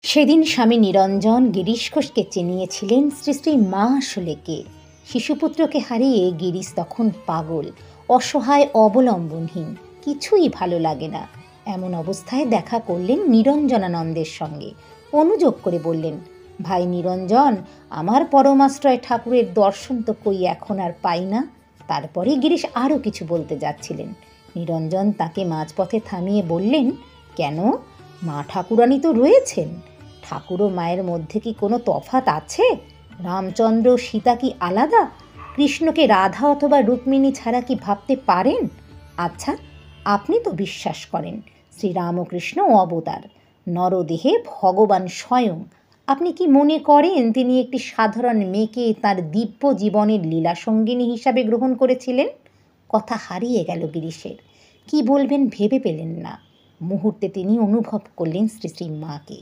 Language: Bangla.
সেদিন স্বামী নিরঞ্জন গিরিশ ঘোষকে চিনিয়েছিলেন শ্রী শ্রী মা আসলে কে। শিশুপুত্রকে হারিয়ে গিরিশ তখন পাগল, অসহায়, অবলম্বনহীন, কিছুই ভালো লাগে না। এমন অবস্থায় দেখা করলেন নিরঞ্জনানন্দের সঙ্গে। অনুযোগ করে বললেন, ভাই নিরঞ্জন, আমার পরমাশ্রয় ঠাকুরের দর্শন তো কই এখন আর পাই না। তারপরে গিরিশ আরও কিছু বলতে যাচ্ছিলেন। নিরঞ্জন তাকে মাঝপথে থামিয়ে বললেন, কেন, মা ঠাকুরানী তো রয়েছেন। ঠাকুর ও মায়ের মধ্যে কি কোনো তফাৎ আছে? রামচন্দ্র সীতা কি আলাদা? কৃষ্ণকে রাধা অথবা রুক্মিণী ছাড়া কি ভাবতে পারেন? আচ্ছা, আপনি তো বিশ্বাস করেন শ্রীরামকৃষ্ণ অবতার, নরদেহে ভগবান স্বয়ং। আপনি কি মনে করেন তিনি একটি সাধারণ মেয়েকে তার দিব্য জীবনের লীলা সঙ্গিনী হিসাবে গ্রহণ করেছিলেন? কথা হারিয়ে গেল গিরিশের। কি বলবেন ভেবে পেলেন না। মুহূর্তে তিনি অনুভব করলেন শ্রী শ্রী মাকে।